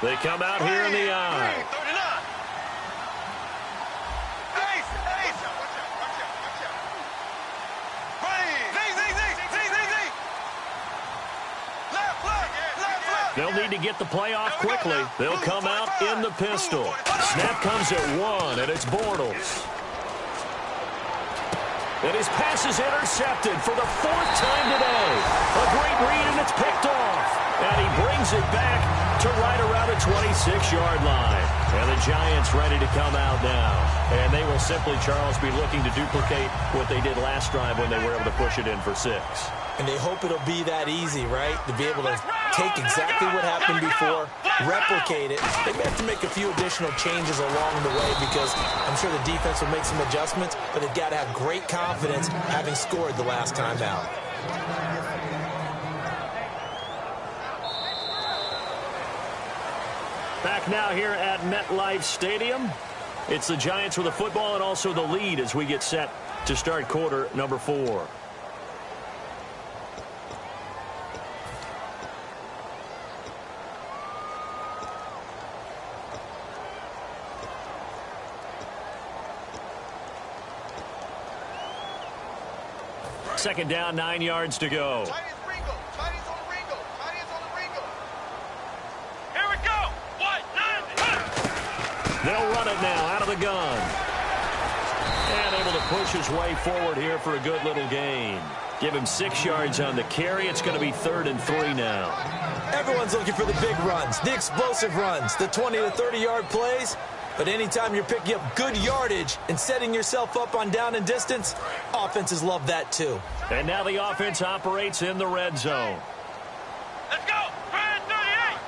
They come out here in the eye. 39. Ace. Left. They'll need to get the play off quickly. They'll come out in the pistol. Snap comes at 1, and it's Bortles. And his pass is intercepted for the 4th time today. A great read, and it's picked off. And he brings it back to right around the 26-yard line. And the Giants ready to come out now. And they will simply, Charles, be looking to duplicate what they did last drive when they were able to push it in for 6. And they hope it'll be that easy, right? To be able to take exactly what happened before, replicate it. They may have to make a few additional changes along the way because I'm sure the defense will make some adjustments, but they've got to have great confidence having scored the last time out. Back now here at MetLife Stadium. It's the Giants with the football and also the lead as we get set to start quarter number 4. Second down, 9 yards to go. They'll run it now out of the gun. And able to push his way forward here for a good little gain. Give him 6 yards on the carry. It's going to be 3rd and 3 now. Everyone's looking for the big runs, the explosive runs, the 20 to 30-yard plays. But anytime you're picking up good yardage and setting yourself up on down and distance, offenses love that too. And now the offense operates in the red zone. Let's go! Grand 38!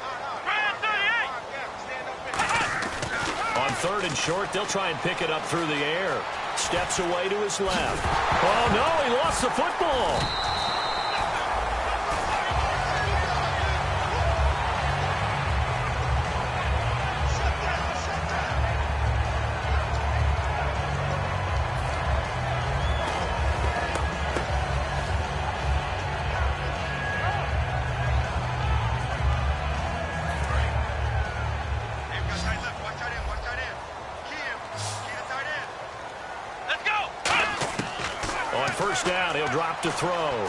Grand 38! On 3rd and short, they'll try and pick it up through the air. Steps away to his left. Oh, no, he lost the football. First down, he'll drop to throw.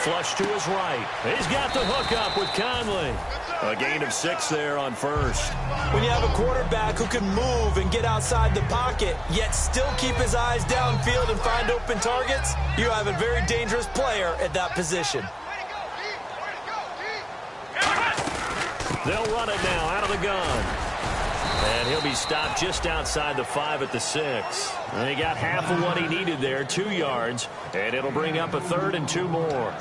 Flush to his right. He's got the hook up with Conley. A gain of 6 there on first. When you have a quarterback who can move and get outside the pocket, yet still keep his eyes downfield and find open targets, you have a very dangerous player at that position. They'll run it now out of the gun. And he'll be stopped just outside the 5 at the 6. And he got half of what he needed there, 2 yards. And it'll bring up a 3rd and 2 more.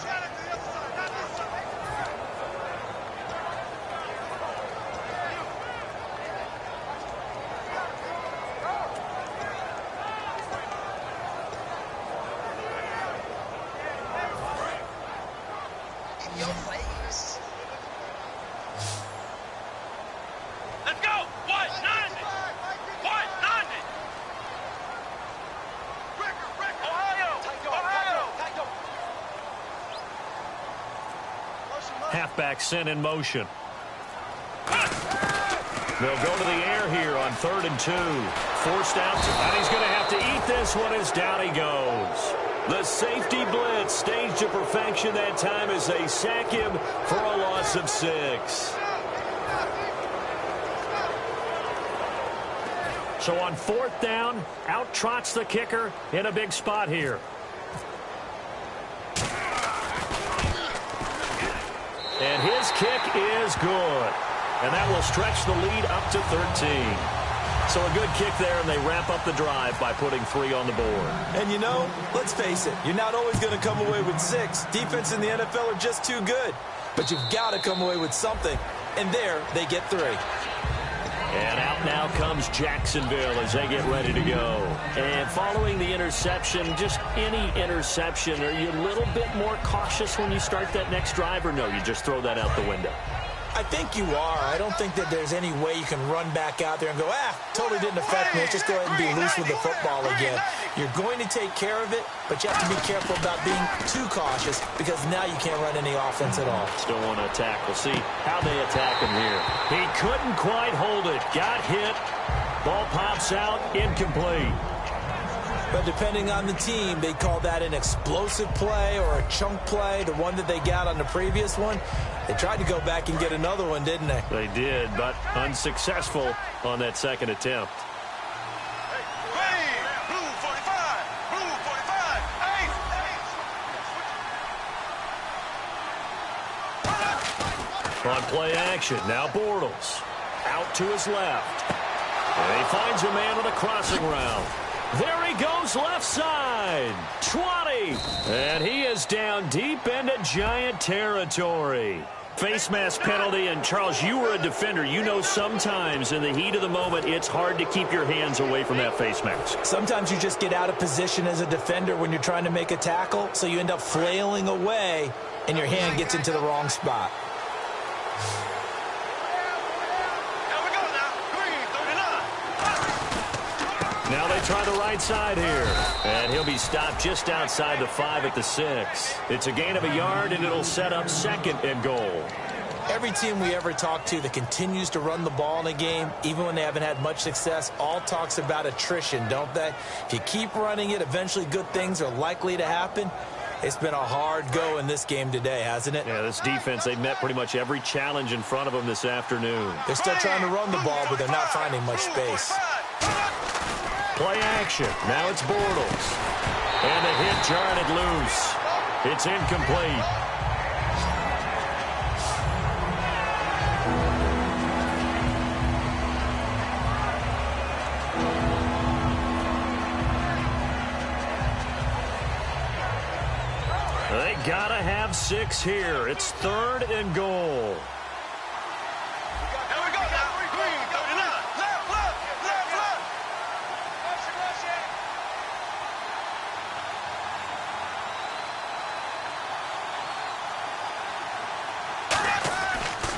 Halfback sent in motion. They'll go to the air here on 3rd and 2. Forced out, and he's going to have to eat this one as down he goes. The safety blitz staged to perfection that time as they sack him for a loss of 6. So on 4th down, out trots the kicker in a big spot here. And his kick is good. And that will stretch the lead up to 13. So a good kick there, and they wrap up the drive by putting 3 on the board. And you know, let's face it, you're not always going to come away with 6. Defense in the NFL are just too good. But you've got to come away with something. And there, they get 3. And out now comes Jacksonville as they get ready to go. And following the interception, just any interception, are you a little bit more cautious when you start that next drive, or no, you just throw that out the window? I think you are. I don't think that there's any way you can run back out there and go, totally didn't affect me. Let's just go ahead and be loose with the football again. You're going to take care of it, but you have to be careful about being too cautious because now you can't run any offense at all. Still want to attack. We'll see how they attack him here. He couldn't quite hold it. Got hit. Ball pops out. Incomplete. But depending on the team, they call that an explosive play or a chunk play, the one that they got on the previous one. They tried to go back and get another one, didn't they? They did, but unsuccessful on that second attempt. Blue 45! Blue 45! On play action, now Bortles. Out to his left. And he finds a man with a crossing route. There he goes left side. 20. And he is down deep into Giant territory. Face mask penalty, and Charles, you were a defender. You know sometimes in the heat of the moment, it's hard to keep your hands away from that face mask. Sometimes you just get out of position as a defender when you're trying to make a tackle, so you end up flailing away, and your hand gets into the wrong spot. Now they try the right side here. And he'll be stopped just outside the 5 at the 6. It's a gain of a yard, and it'll set up 2nd and goal. Every team we ever talk to that continues to run the ball in a game, even when they haven't had much success, all talks about attrition, don't they? If you keep running it, eventually good things are likely to happen. It's been a hard go in this game today, hasn't it? Yeah, this defense, they've met pretty much every challenge in front of them this afternoon. They're still trying to run the ball, but they're not finding much space. Play action. Now it's Bortles. And the hit jarred it loose. It's incomplete. They gotta have 6 here. It's 3rd and goal.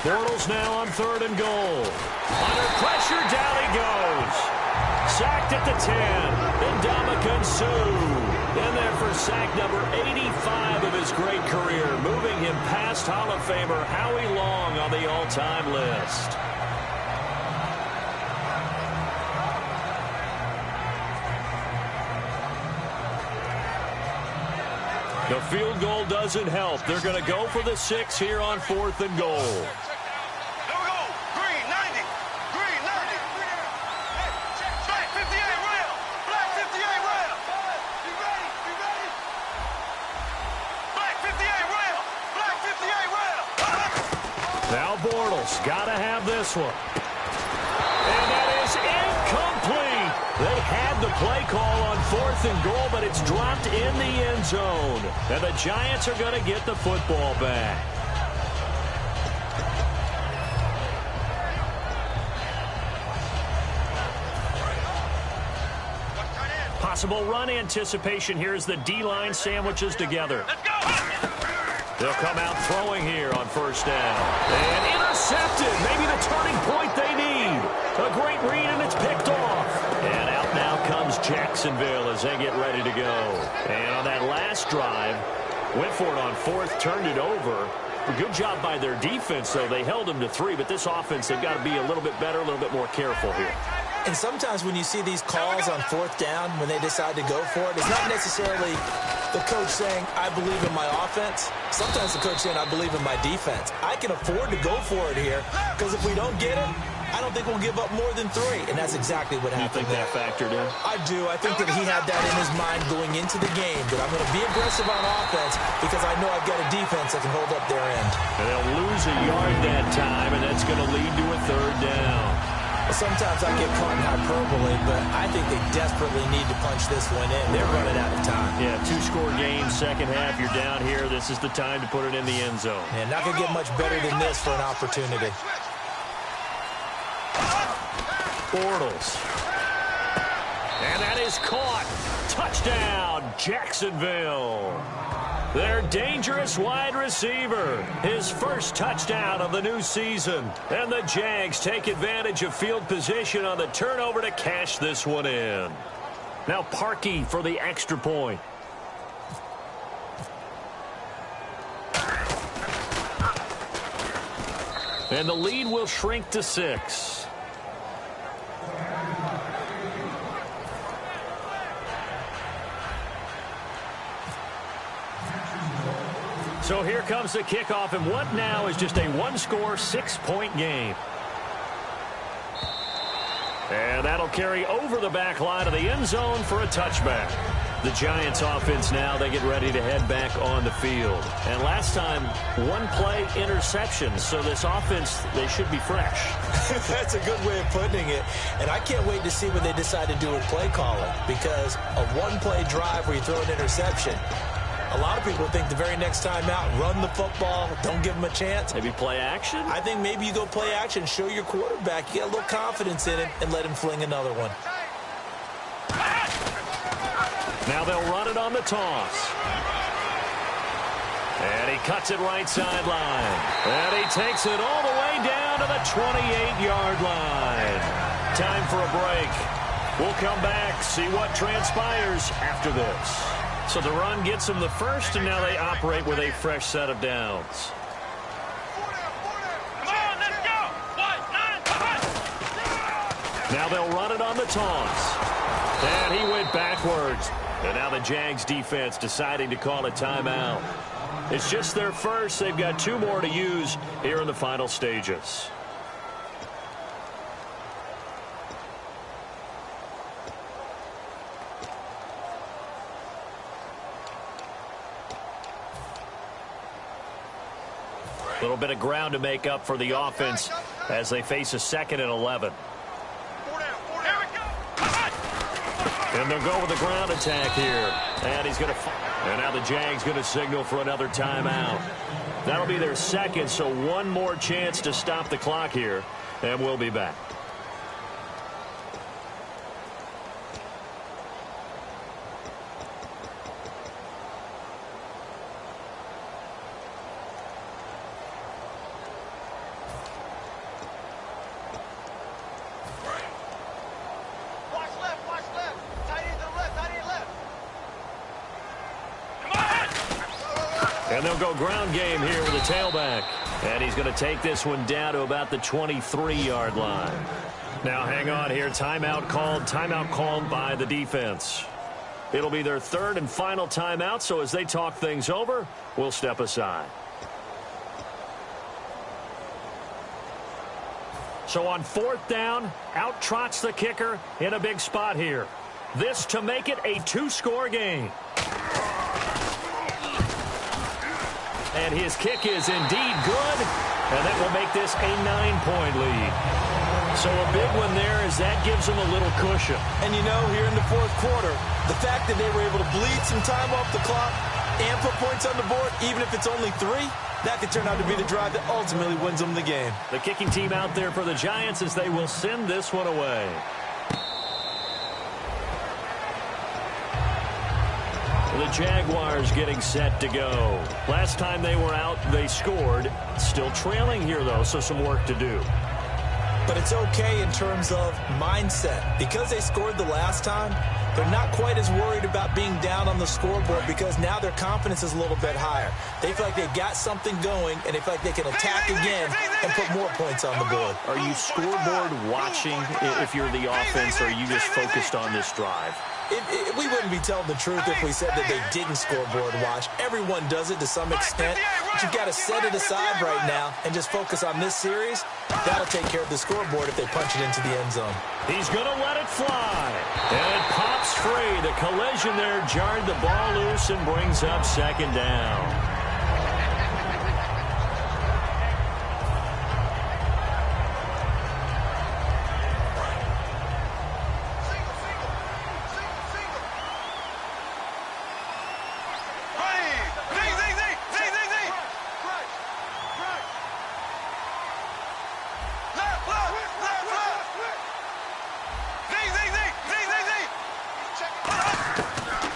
Bortles now on 3rd and goal. Under pressure, down he goes. Sacked at the 10. Ndamukong Suh in there for sack number 85 of his great career, moving him past Hall of Famer Howie Long on the all-time list. The field goal doesn't help. They're going to go for the 6 here on 4th and goal. Now Bortles got to have this one. And that is incomplete. They had the play call on 4th and goal, but it's dropped in the end zone. And the Giants are going to get the football back. Possible run anticipation here as the D-line sandwiches together. Let's go! They'll come out throwing here on 1st down. And intercepted. Maybe the turning point they need. A great read, and it's picked off. And out now comes Jacksonville as they get ready to go. And on that last drive, went for it on 4th, turned it over. A good job by their defense, though. They held them to 3, but this offense, they've got to be a little bit better, a little bit more careful here. And sometimes when you see these calls on 4th down, when they decide to go for it, it's not necessarily the coach saying, I believe in my offense. Sometimes the coach saying, I believe in my defense. I can afford to go for it here, because if we don't get it, I don't think we'll give up more than 3. And that's exactly what happened there. You think that factored in? I do. I think that he had that in his mind going into the game, that I'm going to be aggressive on offense because I know I've got a defense that can hold up their end. And they'll lose a yard that time, and that's going to lead to a 3rd down. Sometimes I get caught in hyperbole, but I think they desperately need to punch this one in. They're running out of time. Yeah, 2-score game, second half. You're down here. This is the time to put it in the end zone. And not going to get much better than this for an opportunity. Bortles. And that is caught. Touchdown, Jacksonville. Their dangerous wide receiver. His first touchdown of the new season. And the Jags take advantage of field position on the turnover to cash this one in. Now Parkey for the extra point. And the lead will shrink to 6. So here comes the kickoff, and what now is just a 1-score, 6-point game. And that'll carry over the back line of the end zone for a touchback. The Giants offense now, they get ready to head back on the field. And last time, one play interception. So this offense, they should be fresh. That's a good way of putting it. And I can't wait to see what they decide to do with play calling. Because a one-play drive where you throw an interception, a lot of people think the very next time out, run the football, don't give them a chance. Maybe play action? I think maybe you go play action, show your quarterback, you get a little confidence in it, and let him fling another one. Now they'll run it on the toss. And he cuts it right sideline. And he takes it all the way down to the 28-yard line. Time for a break. We'll come back, see what transpires after this. So the run gets them the first, and now they operate with a fresh set of downs. Come on, let's go. 1, 9, Now they'll run it on the toss. And he went backwards. And now the Jags defense deciding to call a timeout. It's just their first. They've got 2 more to use here in the final stages. A little bit of ground to make up for the offense as they face a 2nd and 11. And they'll go with the ground attack here. And he's going to... And now the Jags going to signal for another timeout. That'll be their second, so one more chance to stop the clock here. And we'll be back. And they'll go ground game here with a tailback. And he's going to take this one down to about the 23-yard line. Now hang on here. Timeout called by the defense. It'll be their 3rd and final timeout, so as they talk things over, we'll step aside. So on 4th down, out trots the kicker in a big spot here. This to make it a 2-score game. And his kick is indeed good, and that will make this a 9-point lead. So a big one there as that gives them a little cushion. And you know, here in the 4th quarter, the fact that they were able to bleed some time off the clock and put points on the board, even if it's only 3, that could turn out to be the drive that ultimately wins them the game. The kicking team out there for the Giants as they will send this one away. The Jaguars getting set to go. Last time they were out, they scored. Still trailing here, though, so some work to do. But it's okay in terms of mindset. Because they scored the last time, they're not quite as worried about being down on the scoreboard because now their confidence is a little bit higher. They feel like they've got something going, and they feel like they can attack again and put more points on the board. Are you scoreboard watching if you're the offense, or are you just focused on this drive? We wouldn't be telling the truth if we said that they didn't scoreboard watch. Everyone does it to some extent, but you've got to set it aside right now and just focus on this series. That'll take care of the scoreboard if they punch it into the end zone. He's going to let it fly, and it pops free. The collision there jarred the ball loose and brings up 2nd down.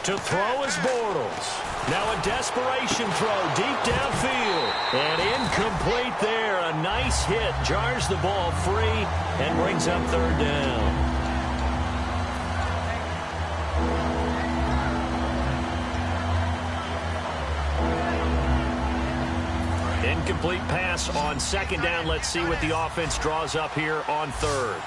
To throw is Bortles. Now a desperation throw deep downfield. And incomplete there. A nice hit. Jars the ball free and brings up 3rd down. Incomplete pass on 2nd down. Let's see what the offense draws up here on 3rd.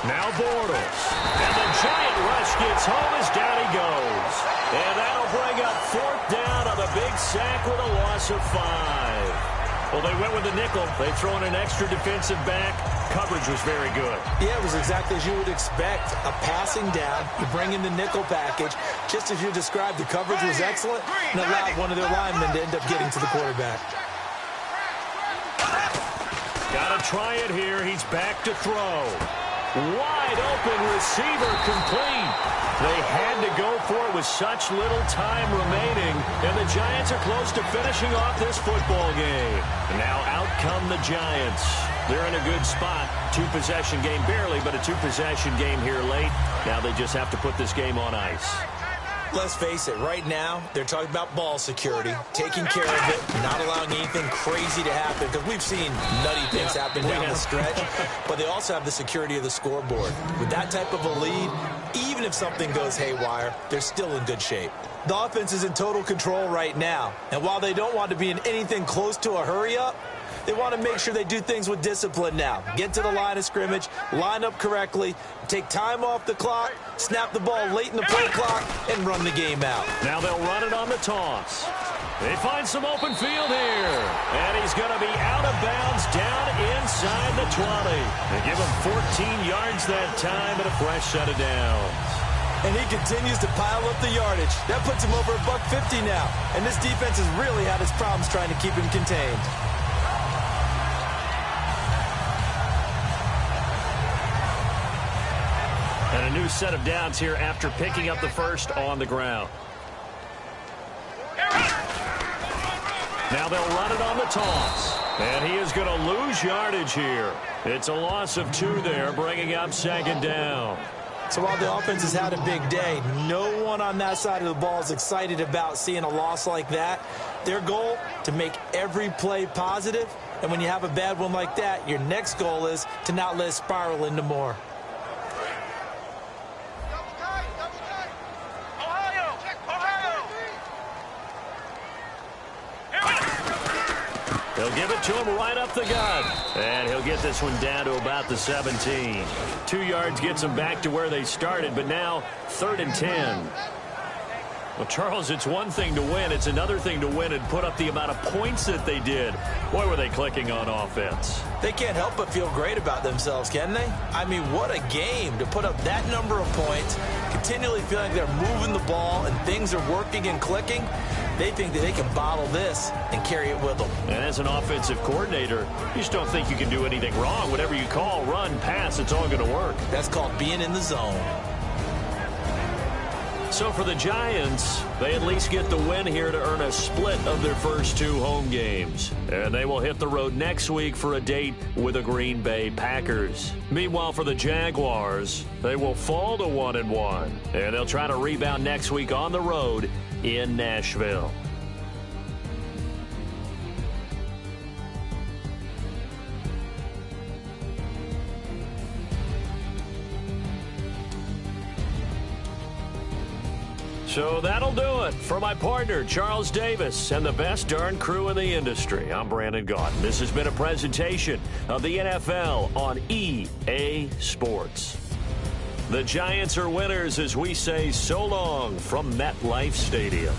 Now Bortles. And the giant rush gets home as down he goes. And that'll bring up 4th down on the big sack with a loss of 5. Well, they went with the nickel. They throw in an extra defensive back. Coverage was very good. Yeah, it was exactly as you would expect. A passing down. You bring in the nickel package. Just as you described, the coverage was excellent and allowed one of their linemen to end up getting to the quarterback. Got to try it here. He's back to throw. Wide open receiver complete. They had to go for it with such little time remaining, and the Giants are close to finishing off this football game. And now out come the Giants. They're in a good spot. Two-possession game barely, but a two-possession game here late. Now they just have to put this game on ice. Let's face it, right now, they're talking about ball security, taking care of it, not allowing anything crazy to happen, because we've seen nutty things happen down the stretch, but they also have the security of the scoreboard. With that type of a lead, even if something goes haywire, they're still in good shape. The offense is in total control right now, and while they don't want to be in anything close to a hurry-up, they want to make sure they do things with discipline now. Get to the line of scrimmage, line up correctly, take time off the clock, snap the ball late in the play clock, and run the game out. Now they'll run it on the toss. They find some open field here. And he's going to be out of bounds down inside the 20. They give him 14 yards that time and a fresh set of downs. And he continues to pile up the yardage. That puts him over $150 now. And this defense has really had its problems trying to keep him contained. And a new set of downs here after picking up the first on the ground. Now they'll run it on the toss. And he is going to lose yardage here. It's a loss of 2 there, bringing up second down. So while the offense has had a big day, no one on that side of the ball is excited about seeing a loss like that. Their goal, to make every play positive. And when you have a bad one like that, your next goal is to not let it spiral into more. They'll give it to him right up the gut. And he'll get this one down to about the 17. 2 yards gets them back to where they started, but now 3rd and 10. Well, Charles, it's one thing to win. It's another thing to win and put up the amount of points that they did. Boy, were they clicking on offense. They can't help but feel great about themselves, can they? I mean, what a game to put up that number of points, continually feeling they're moving the ball and things are working and clicking. They think that they can bottle this and carry it with them. And as an offensive coordinator, you just don't think you can do anything wrong. Whatever you call, run, pass, it's all going to work. That's called being in the zone. So for the Giants, they at least get the win here to earn a split of their first 2 home games. And they will hit the road next week for a date with the Green Bay Packers. Meanwhile, for the Jaguars, they will fall to 1-1. And they'll try to rebound next week on the road in Nashville. So that'll do it for my partner, Charles Davis, and the best darn crew in the industry. I'm Brandon Gaudin. This has been a presentation of the NFL on EA Sports. The Giants are winners as we say so long from MetLife Stadium.